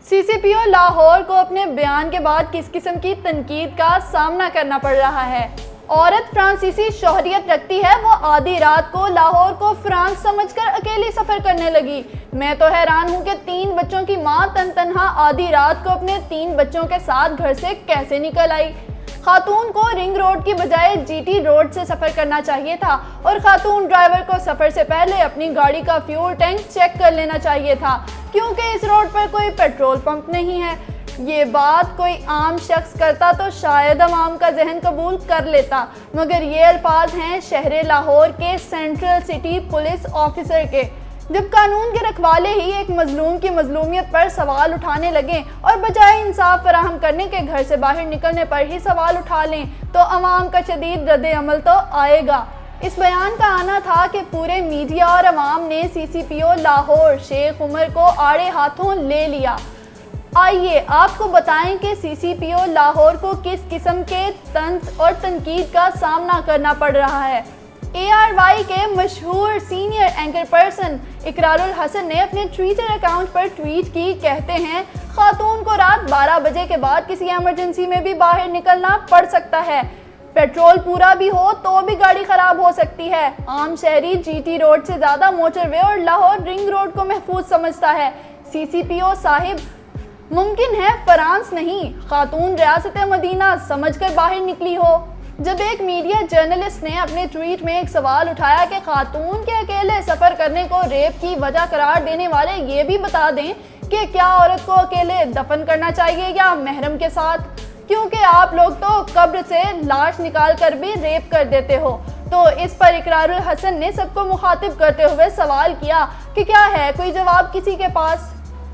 سی سی پی او لاہور کو اپنے بیان کے بعد کس قسم کی تنقید کا سامنا کرنا پڑ رہا ہے۔ عورت فرانسیسی شہریت رکھتی ہے، وہ آدھی رات کو لاہور کو فرانس سمجھ کر اکیلی سفر کرنے لگی۔ میں تو حیران ہوں کہ 3 بچوں کی ماں تنہا آدھی رات کو اپنے 3 بچوں کے ساتھ گھر سے کیسے نکل آئی۔ خاتون کو رنگ روڈ کی بجائے جی ٹی روڈ سے سفر کرنا چاہیے تھا اور خاتون ڈرائیور کو سفر سے پہلے اپنی گاڑی کا فیول ٹینک چیک کر لینا چاہیے تھا، کیونکہ اس روڈ پر کوئی پیٹرول پمپ نہیں ہے۔ یہ بات کوئی عام شخص کرتا تو شاید عوام کا ذہن قبول کر لیتا، مگر یہ الفاظ ہیں شہر لاہور کے سینٹرل سٹی پولیس آفیسر کے، جب قانون کے رکھوالے ہی ایک مظلوم کی مظلومیت پر سوال اٹھانے لگیں اور بجائے انصاف فراہم کرنے کے گھر سے باہر نکلنے پر ہی سوال اٹھا لیں تو عوام کا شدید رد عمل تو آئے گا۔ اس بیان کا آنا تھا کہ پورے میڈیا اور عوام نے سی سی پی او لاہور شیخ عمر کو آڑے ہاتھوں لے لیا۔ آئیے آپ کو بتائیں کہ سی سی پی او لاہور کو کس قسم کے طنز اور تنقید کا سامنا کرنا پڑ رہا ہے۔ اے آر وائی کے مشہور سینئر اینکر پرسن اقرار الحسن نے اپنے ٹویٹر اکاؤنٹ پر ٹویٹ کی، کہتے ہیں خاتون کو رات 12 بجے کے بعد کسی ایمرجنسی میں بھی باہر نکلنا پڑ سکتا ہے، پیٹرول پورا بھی ہو تو بھی گاڑی خراب ہو سکتی ہے۔ عام شہری جی ٹی روڈ سے زیادہ موٹر وے اور لاہور رنگ روڈ کو محفوظ سمجھتا ہے۔ سی سی پی او صاحب، ممکن ہے فرانس نہیں، خاتون ریاست مدینہ سمجھ کر باہر نکلی ہو۔ جب ایک میڈیا جرنلسٹ نے اپنے ٹویٹ میں ایک سوال اٹھایا کہ خاتون کے اکیلے سفر کرنے کو ریپ کی وجہ قرار دینے والے یہ بھی بتا دیں کہ کیا عورت کو اکیلے دفن کرنا چاہیے یا محرم کے ساتھ، کیونکہ آپ لوگ تو قبر سے لاش نکال کر بھی ریپ کر دیتے ہو۔ تو اس پر اقرار الحسن نے سب کو مخاطب کرتے ہوئے سوال کیا کہ کیا ہے کوئی جواب کسی کے پاس؟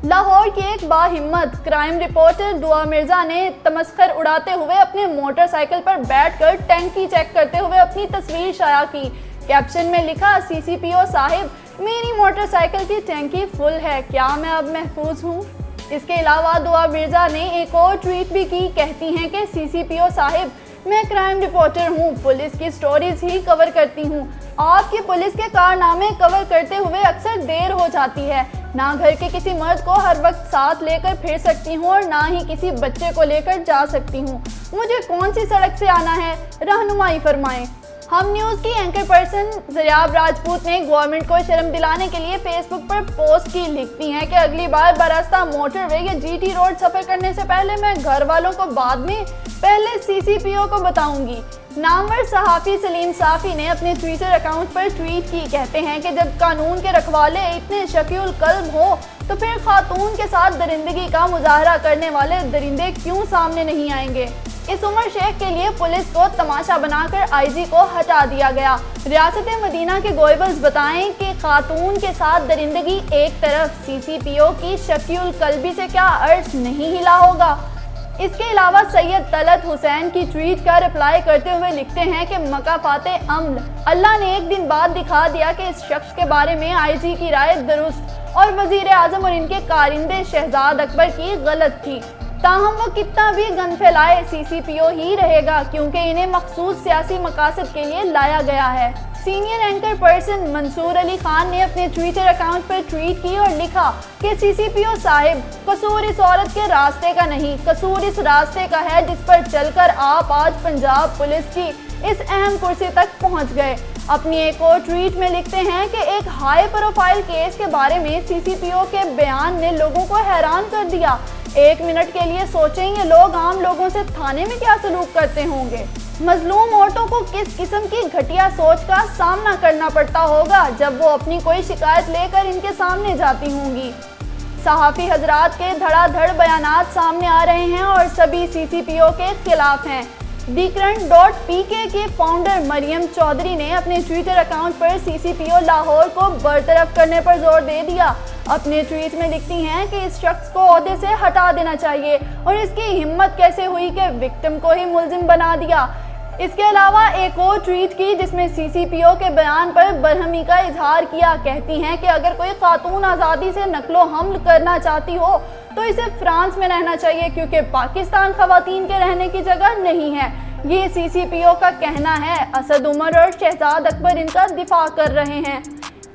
لاہور کی ایک باہمت کرائم رپورٹر دعا مرزا نے تمسخر اڑاتے ہوئے اپنے موٹر سائیکل پر بیٹھ کر ٹینکی چیک کرتے ہوئے اپنی تصویر شائع کی۔ کیپشن میں لکھا، سی سی پی او صاحب، میری موٹر سائیکل کی ٹینکی فل ہے، کیا میں اب محفوظ ہوں؟ اس کے علاوہ دعا مرزا نے ایک اور ٹویٹ بھی کی، کہتی ہیں کہ سی سی پی او صاحب، میں کرائم رپورٹر ہوں، پولیس کی سٹوریز ہی کور کرتی ہوں۔ آپ کی پولیس کے کارنامے کور کرتے ہوئے اکثر دیر ہو جاتی ہے، نہ گھر کے کسی مرد کو ہر وقت ساتھ لے کر پھر سکتی ہوں اور نہ ہی کسی بچے کو لے کر جا سکتی ہوں، مجھے کون سی سڑک سے آنا ہے، رہنمائی فرمائیں۔ ہم نیوز کی اینکر پرسن زریاب راجپوت نے گورنمنٹ کو شرم دلانے کے لیے فیس بک پر پوسٹ کی، لکھتی ہیں کہ اگلی بار براستہ موٹر وے یا جی ٹی روڈ سفر کرنے سے پہلے میں گھر والوں کو بعد میں پہلے سی سی پی او کو بتاؤں گی۔ نامور صحافی سلیم صافی نے اپنے ٹویٹر اکاؤنٹ پر ٹویٹ کی، کہتے ہیں کہ جب قانون کے رکھوالے اتنے شفیع القلب ہو تو پھر خاتون کے ساتھ درندگی کا مظاہرہ کرنے والے درندے کیوں سامنے نہیں آئیں گے؟ اس عمر شیخ کے لیے پولیس کو تماشا بنا کر آئی جی کو ہٹا دیا گیا۔ ریاست مدینہ کے گوئبلز بتائیں کہ خاتون کے ساتھ درندگی ایک طرف، سی سی پی او کی شفیع القلبی سے کیا عرش نہیں ہلا ہوگا؟ اس کے علاوہ سید طلعت حسین کی ٹویٹ کا رپلائی کرتے ہوئے لکھتے ہیں کہ مکافات عمل، اللہ نے ایک دن بعد دکھا دیا کہ اس شخص کے بارے میں آئی جی کی رائے درست اور وزیر اعظم اور ان کے کارندے شہزاد اکبر کی غلط تھی۔ تاہم وہ کتنا بھی گند پھیلائے، سی سی پی او ہی رہے گا، کیونکہ انہیں مخصوص سیاسی مقاصد کے لیے لایا گیا ہے۔ سینئر اینکر پرسن منصور علی خان نے اپنے ٹویٹر اکاؤنٹ پر ٹویٹ کی اور لکھا کہ سی سی پی او صاحب، قصور اس عورت کے راستے کا نہیں، قصور اس راستے کا ہے جس پر چل کر آپ آج پنجاب پولیس کی اس اہم کرسی تک پہنچ گئے۔ اپنی ایک اور ٹویٹ میں لکھتے ہیں کہ ایک ہائی پروفائل کیس کے بارے میں سی سی پی او کے بیان نے لوگوں کو حیران کر دیا۔ 1 منٹ کے لیے سوچیں، یہ لوگ عام لوگوں سے تھانے میں کیا سلوک کرتے ہوں گے؟ مظلوم عورتوں کو کس قسم کی گھٹیا سوچ کا سامنا کرنا پڑتا ہوگا جب وہ اپنی کوئی شکایت لے کر ان کے سامنے جاتی ہوں گی۔ صحافی حضرات کے دھڑا دھڑ بیانات سامنے آ رہے ہیں اور سبھی سی سی پی او کے خلاف ہیں۔ DCurrent.pk کے فاؤنڈر مریم چودھری نے اپنے ٹویٹر اکاؤنٹ پر سی سی پی او لاہور کو برطرف کرنے پر زور دے دیا۔ اپنے ٹویٹ میں لکھتی ہیں کہ اس شخص کو عہدے سے ہٹا دینا چاہیے اور اس کی ہمت کیسے ہوئی کہ وکٹم کو ہی ملزم بنا دیا۔ اس کے علاوہ ایک اور ٹویٹ کی جس میں سی سی پی او کے بیان پر برہمی کا اظہار کیا، کہتی ہیں کہ اگر کوئی خاتون آزادی سے نقل و حمل کرنا چاہتی ہو تو اسے فرانس میں رہنا چاہیے، کیونکہ پاکستان خواتین کے رہنے کی جگہ نہیں ہے۔ یہ سی سی پی او کا کہنا ہے۔ اسد عمر اور شہزاد اکبر ان کا دفاع کر رہے ہیں۔